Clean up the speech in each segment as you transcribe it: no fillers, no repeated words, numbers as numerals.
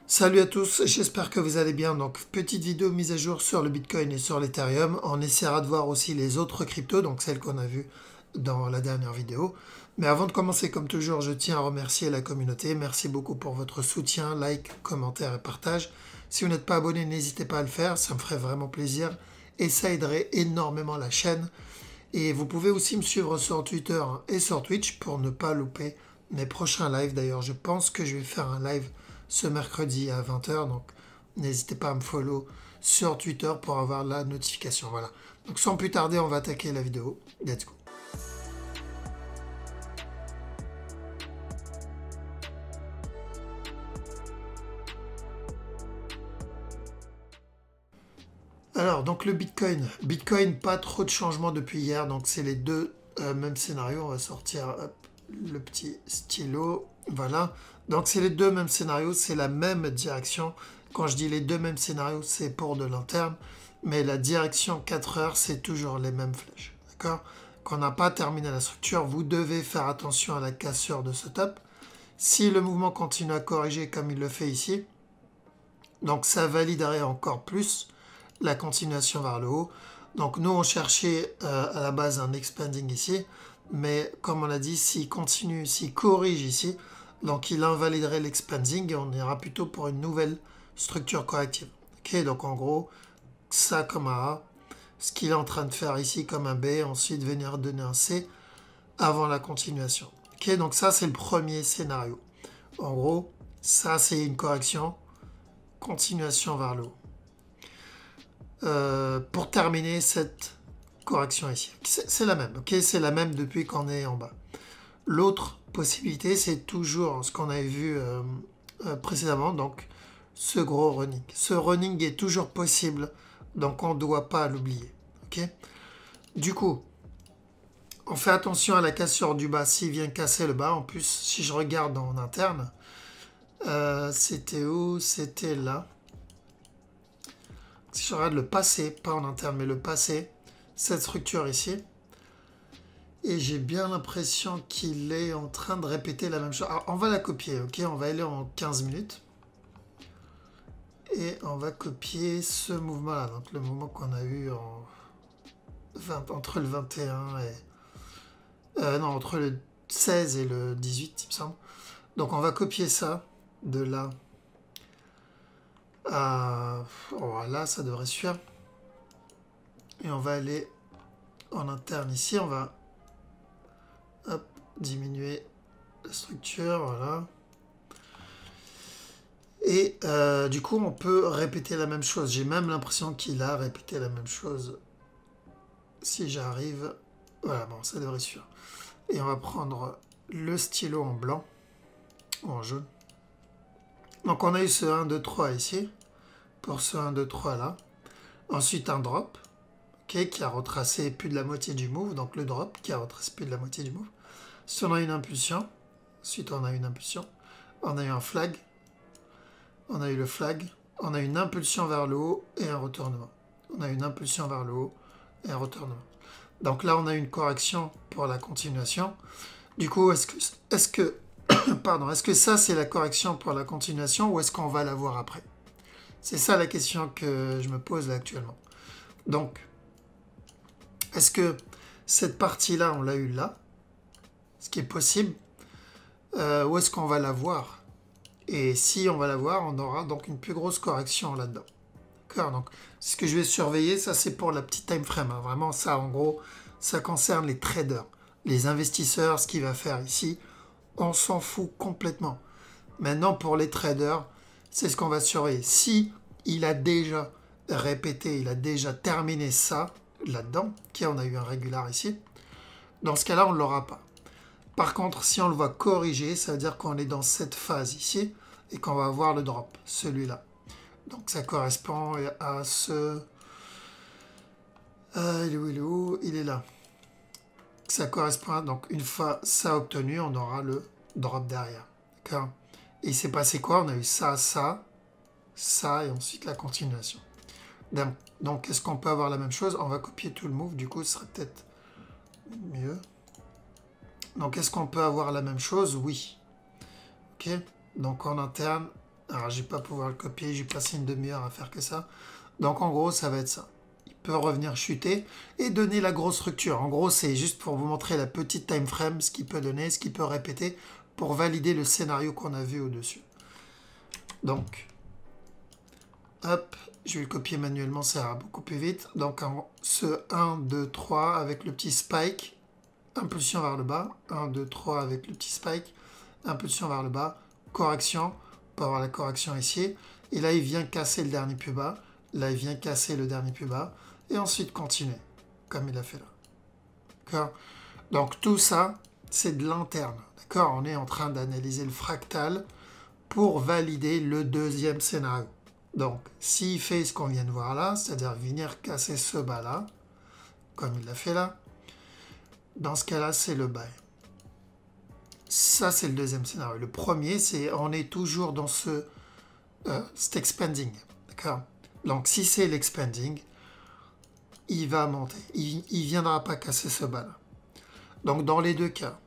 Salut à tous, j'espère que vous allez bien. Donc, petite vidéo mise à jour sur le Bitcoin et sur l'Ethereum. On essaiera de voir aussi les autres cryptos, donc celles qu'on a vues dans la dernière vidéo. Mais avant de commencer, comme toujours, je tiens à remercier la communauté. Merci beaucoup pour votre soutien, like, commentaire et partage. Si vous n'êtes pas abonné, n'hésitez pas à le faire, ça me ferait vraiment plaisir et ça aiderait énormément la chaîne. Et vous pouvez aussi me suivre sur Twitter et sur Twitch pour ne pas louper mes prochains lives. D'ailleurs, je pense que je vais faire un live ce mercredi à 20h. Donc, n'hésitez pas à me follow sur Twitter pour avoir la notification. Voilà. Donc, sans plus tarder, on va attaquer la vidéo. Let's go. Alors, donc le Bitcoin. Bitcoin, pas trop de changements depuis hier. Donc, c'est les deux mêmes scénarios. On va sortir hop, le petit stylo. Voilà. Donc, c'est les deux mêmes scénarios. C'est la même direction. Quand je dis les deux mêmes scénarios, c'est pour de l'interne. Mais la direction 4 heures, c'est toujours les mêmes flèches. D'accord? Quand on n'a pas terminé la structure, vous devez faire attention à la cassure de ce top. Si le mouvement continue à corriger comme il le fait ici, donc ça validerait encore plus la continuation vers le haut. Donc nous, on cherchait à la base un expanding ici, mais comme on a dit, s'il continue, s'il corrige ici, donc il invaliderait l'expanding et on ira plutôt pour une nouvelle structure corrective. Ok, donc en gros, ça comme un A, ce qu'il est en train de faire ici comme un B, ensuite venir donner un C avant la continuation. Ok, donc ça c'est le premier scénario. En gros, ça c'est une correction, continuation vers le haut. Pour terminer cette correction ici. C'est la même, ok? C'est la même depuis qu'on est en bas. L'autre possibilité, c'est toujours ce qu'on avait vu précédemment, donc ce gros running. Ce running est toujours possible, donc on ne doit pas l'oublier, ok? Du coup, on fait attention à la cassure du bas s'il vient casser le bas. En plus, si je regarde en interne, c'était où? C'était là. Si je regarde le passé, pas en interne, mais le passé, cette structure ici, et j'ai bien l'impression qu'il est en train de répéter la même chose. Alors, on va la copier, ok? On va aller en 15 minutes. Et on va copier ce mouvement-là, donc le mouvement qu'on a eu entre le 21 et... non, entre le 16 et le 18, il me semble. Donc on va copier ça de là à... Voilà, ça devrait suivre. Et on va aller en interne ici, on va hop, diminuer la structure, voilà. Et du coup, on peut répéter la même chose. J'ai même l'impression qu'il a répété la même chose. Si j'arrive... Voilà, bon, ça devrait suivre. Et on va prendre le stylo en blanc, ou en jaune. Donc on a eu ce 1, 2, 3 ici, pour ce 1, 2, 3 là. Ensuite un drop, okay, qui a retracé plus de la moitié du move, donc le drop qui a retracé plus de la moitié du move. Ensuite on a une impulsion, ensuite on a une impulsion, on a eu un flag, on a eu le flag, on a une impulsion vers le haut et un retournement. On a une impulsion vers le haut et un retournement. Donc là on a une correction pour la continuation. Du coup, est-ce que ça c'est la correction pour la continuation ou est-ce qu'on va la voir après? C'est ça la question que je me pose là actuellement. Donc, est-ce que cette partie-là, on l'a eu là, ce qui est possible, ou est-ce qu'on va la voir? Et si on va la voir, on aura donc une plus grosse correction là-dedans. D'accord? Donc, ce que je vais surveiller, ça c'est pour la petite time frame. Hein. Vraiment, ça en gros, ça concerne les traders. Les investisseurs, ce qu'il va faire ici, on s'en fout complètement. Maintenant, pour les traders, c'est ce qu'on va surveiller. Si il a déjà répété, il a déjà terminé ça là-dedans, ok, on a eu un régular ici, dans ce cas-là, on ne l'aura pas. Par contre, si on le voit corriger, ça veut dire qu'on est dans cette phase ici et qu'on va avoir le drop, celui-là. Donc ça correspond à ce... il est où, il est où? Il est là. Ça correspond à... Donc une fois ça obtenu, on aura le drop derrière. D'accord? Et il s'est passé quoi? On a eu ça, ça, ça et ensuite la continuation. Donc est-ce qu'on peut avoir la même chose? On va copier tout le move, du coup ce serait peut-être mieux. Donc est-ce qu'on peut avoir la même chose? Oui. Ok. Donc en interne, Alors, je vais pas pouvoir le copier, j'ai passé une demi-heure à faire que ça. Donc, en gros, ça va être ça. Il peut revenir chuter et donner la grosse structure. En gros, c'est juste pour vous montrer la petite time frame, ce qu'il peut donner, ce qu'il peut répéter, pour valider le scénario qu'on a vu au-dessus. Donc, hop, je vais le copier manuellement, ça ira beaucoup plus vite. Donc, ce 1, 2, 3 avec le petit spike, impulsion vers le bas. 1, 2, 3 avec le petit spike, impulsion vers le bas, correction. On peut avoir la correction ici. Et là, il vient casser le dernier plus bas. Là, il vient casser le dernier plus bas. Et ensuite, continuer, comme il a fait là. D'accord? Donc, tout ça, c'est de l'interne. D'accord? On est en train d'analyser le fractal pour valider le deuxième scénario. Donc, s'il fait ce qu'on vient de voir là, c'est-à-dire venir casser ce bas-là, comme il l'a fait là, dans ce cas-là, c'est le bail. Ça, c'est le deuxième scénario. Le premier, c'est on est toujours dans cet expanding. D'accord? Donc, si c'est l'expanding, il va monter. Il ne viendra pas casser ce bas-là. Donc, dans les deux cas,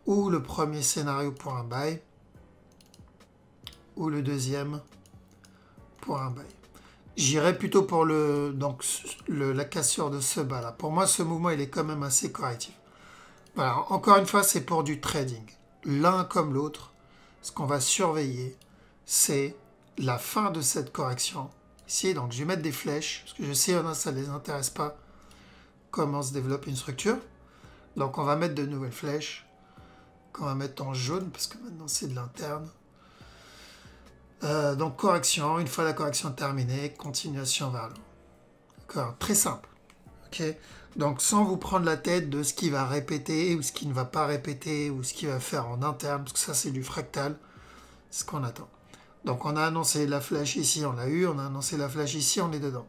ou le premier scénario pour un bail, ou le deuxième pour un bail. J'irai plutôt pour la cassure de ce bas-là. Pour moi, ce mouvement, il est quand même assez correctif. Voilà, encore une fois, c'est pour du trading. L'un comme l'autre, ce qu'on va surveiller, c'est la fin de cette correction. Ici, donc je vais mettre des flèches, parce que je sais, ça ne les intéresse pas comment se développe une structure. Donc on va mettre de nouvelles flèches, qu'on va mettre en jaune, parce que maintenant c'est de l'interne. Donc correction, une fois la correction terminée, continuation vers le haut. D'accord, très simple. Ok. Donc sans vous prendre la tête de ce qu'il va répéter ou ce qu'il ne va pas répéter ou ce qu'il va faire en interne, parce que ça c'est du fractal, c'est ce qu'on attend. Donc on a annoncé la flèche ici, on l'a eu, on a annoncé la flèche ici, on est dedans.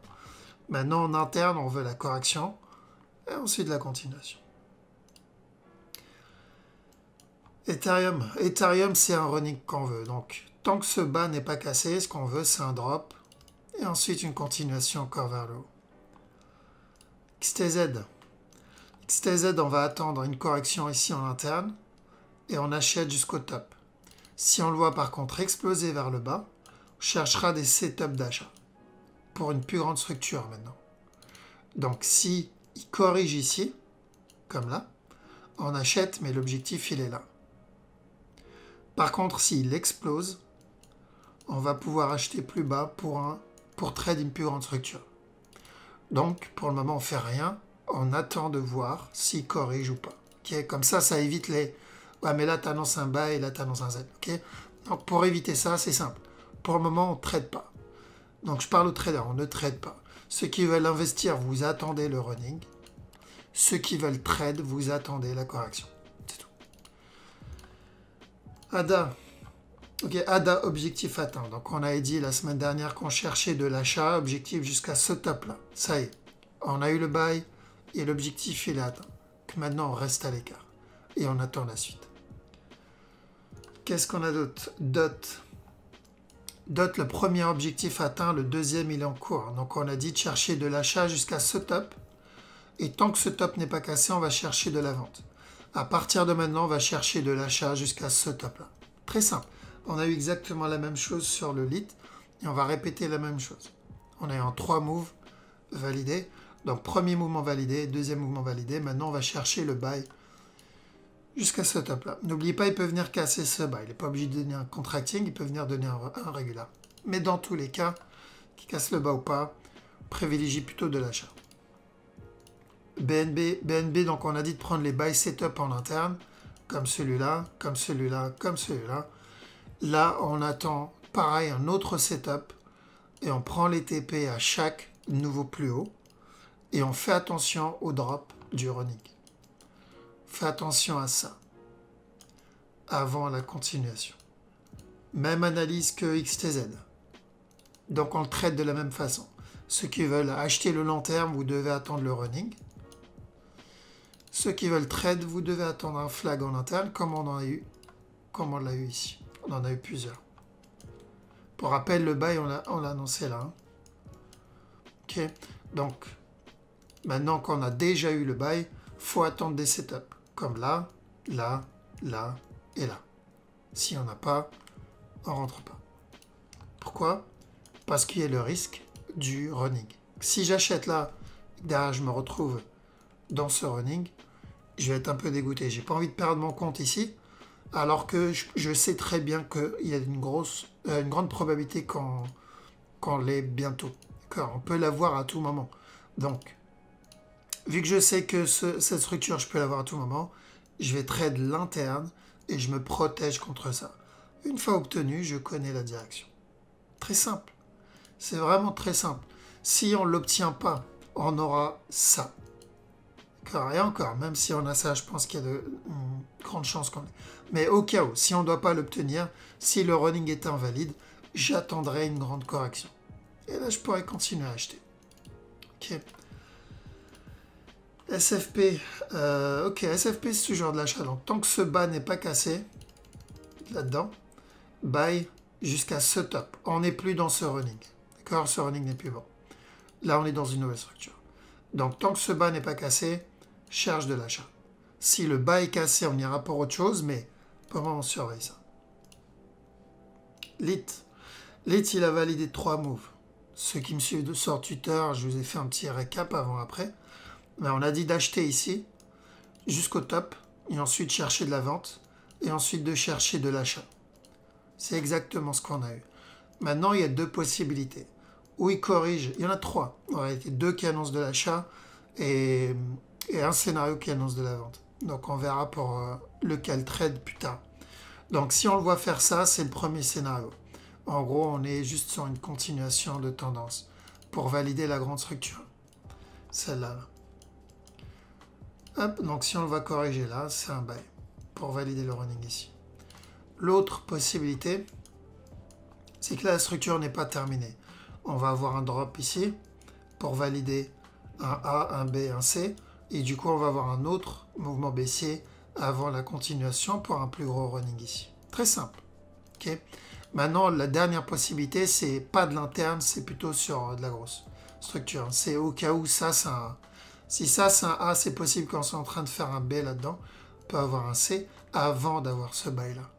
Maintenant en interne, on veut la correction et ensuite la continuation. Ethereum c'est un running qu'on veut. Donc tant que ce bas n'est pas cassé, ce qu'on veut c'est un drop et ensuite une continuation encore vers le haut. XTZ, on va attendre une correction ici en interne et on achète jusqu'au top. Si on le voit par contre exploser vers le bas, on cherchera des setups d'achat pour une plus grande structure maintenant. Donc si il corrige ici, comme là, on achète mais l'objectif il est là. Par contre s'il explose, on va pouvoir acheter plus bas pour trade une plus grande structure. Donc, pour le moment, on ne fait rien. On attend de voir s'il corrige ou pas. Okay, comme ça, ça évite les... Ouais, mais là, tu annonces un bas et là, tu annonces un Z. Okay, donc, pour éviter ça, c'est simple. Pour le moment, on ne trade pas. Donc, je parle aux traders, on ne trade pas. Ceux qui veulent investir, vous attendez le running. Ceux qui veulent trade, vous attendez la correction. C'est tout. ADA. Ok, ADA, objectif atteint. Donc, on avait dit la semaine dernière qu'on cherchait de l'achat, objectif jusqu'à ce top-là. Ça y est, on a eu le buy et l'objectif, il est atteint. Donc, maintenant, on reste à l'écart et on attend la suite. Qu'est-ce qu'on a d'autre? DOT. DOT, le premier objectif atteint, le deuxième, il est en cours. Donc, on a dit de chercher de l'achat jusqu'à ce top. Et tant que ce top n'est pas cassé, on va chercher de la vente. À partir de maintenant, on va chercher de l'achat jusqu'à ce top-là. Très simple. On a eu exactement la même chose sur le lit et on va répéter la même chose. On est en 3 moves validés. Donc premier mouvement validé, deuxième mouvement validé. Maintenant on va chercher le buy jusqu'à ce top là. N'oubliez pas, il peut venir casser ce buy. Il n'est pas obligé de donner un contracting, il peut venir donner un régulier. Mais dans tous les cas, qu'il casse le bas ou pas, privilégie plutôt de l'achat. BNB, donc on a dit de prendre les buy setup en interne, comme celui-là, comme celui-là, comme celui-là. Là, on attend, pareil, un autre setup et on prend les TP à chaque nouveau plus haut et on fait attention au drop du running. Fais attention à ça avant la continuation. Même analyse que XTZ. Donc, on le traite de la même façon. Ceux qui veulent acheter le long terme, vous devez attendre le running. Ceux qui veulent trade, vous devez attendre un flag en interne, comme on l'a eu ici. On en a eu plusieurs. Pour rappel, le buy, on l'a annoncé là. Hein. Ok. Donc, maintenant qu'on a déjà eu le buy, il faut attendre des setups. Comme là, là, là et là. Si on n'a pas, on ne rentre pas. Pourquoi? Parce qu'il y a le risque du running. Si j'achète là, derrière je me retrouve dans ce running, je vais être un peu dégoûté. J'ai pas envie de perdre mon compte ici, alors que je sais très bien qu'il y a une grande probabilité qu'on l'ait bientôt. D'accord? On peut l'avoir à tout moment. Donc, vu que je sais que cette structure, je peux l'avoir à tout moment, je vais trade l'interne et je me protège contre ça. Une fois obtenu, je connais la direction. Très simple. C'est vraiment très simple. Si on ne l'obtient pas, on aura ça. Et encore, même si on a ça, je pense qu'il y a de grandes chances qu'on l'ait. Mais au cas où, si on ne doit pas l'obtenir, si le running est invalide, j'attendrai une grande correction. Et là, je pourrais continuer à acheter. Ok. SFP. Ok, SFP, c'est toujours de l'achat. Donc, tant que ce bas n'est pas cassé, là-dedans, buy jusqu'à ce top. On n'est plus dans ce running. D'accord? Ce running n'est plus bon. Là, on est dans une nouvelle structure. Donc, tant que ce bas n'est pas cassé, cherche de l'achat. Si le bas est cassé, on ira pour autre chose, mais pour moi, on surveille ça. LIT. LIT, il a validé 3 moves. Ceux qui me suivent sur Twitter, je vous ai fait un petit récap avant-après. Mais on a dit d'acheter ici, jusqu'au top, et ensuite chercher de la vente, et ensuite de chercher de l'achat. C'est exactement ce qu'on a eu. Maintenant, il y a 2 possibilités. Ou il corrige, il y en a 3. En réalité, 2 qui annoncent de l'achat et un scénario qui annonce de la vente. Donc on verra pour lequel trade plus tard. Donc si on le voit faire ça, c'est le premier scénario. En gros, on est juste sur une continuation de tendance pour valider la grande structure. Celle-là. Hop, donc si on le voit corriger là, c'est un buy pour valider le running ici. L'autre possibilité, c'est que la structure n'est pas terminée. On va avoir un drop ici pour valider un A, un B, un C. Et du coup, on va avoir un autre mouvement baissier avant la continuation pour un plus gros running ici. Très simple. Okay. Maintenant, la dernière possibilité, c'est pas de l'interne, c'est plutôt sur de la grosse structure. C'est au cas où ça, c'est un... Si ça, c'est un A, c'est possible qu'on soit en train de faire un B là-dedans. On peut avoir un C avant d'avoir ce bail-là.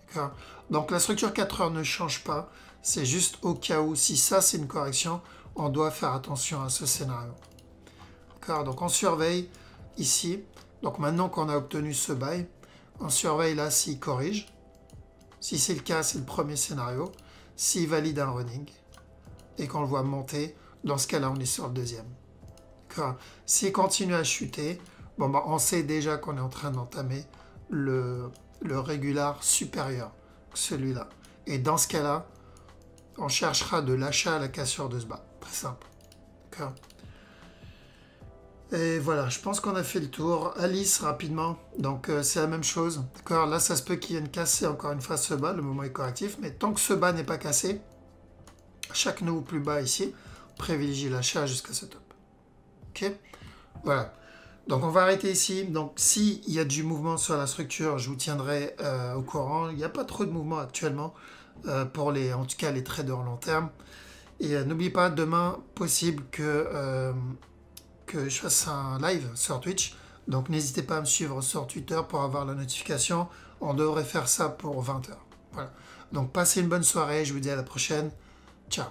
D'accord? Donc, la structure 4 heures ne change pas. C'est juste au cas où, si ça, c'est une correction, on doit faire attention à ce scénario. D'accord? Donc, on surveille ici. Donc, maintenant qu'on a obtenu ce bail, on surveille là s'il corrige. Si c'est le cas, c'est le premier scénario. S'il valide un running et qu'on le voit monter, dans ce cas-là, on est sur le deuxième. S'il continue à chuter, bon, bah, on sait déjà qu'on est en train d'entamer le régular supérieur, celui-là. Et dans ce cas-là, on cherchera de l'achat à la cassure de ce bas. Très simple. D'accord. Et voilà, je pense qu'on a fait le tour. Alice, rapidement. Donc, c'est la même chose. D'accord. Là, ça se peut qu'il vienne casser encore une fois ce bas. Le moment est correctif. Mais tant que ce bas n'est pas cassé, chaque nouveau plus bas ici, privilégie l'achat jusqu'à ce top. Ok. Voilà. Donc, on va arrêter ici. Donc, s'il y a du mouvement sur la structure, je vous tiendrai au courant. Il n'y a pas trop de mouvement actuellement pour en tout cas, les traders long terme. Et n'oubliez pas, demain, possible que je fasse un live sur Twitch. Donc n'hésitez pas à me suivre sur Twitter pour avoir la notification. On devrait faire ça pour 20 h. Voilà. Donc passez une bonne soirée. Je vous dis à la prochaine. Ciao.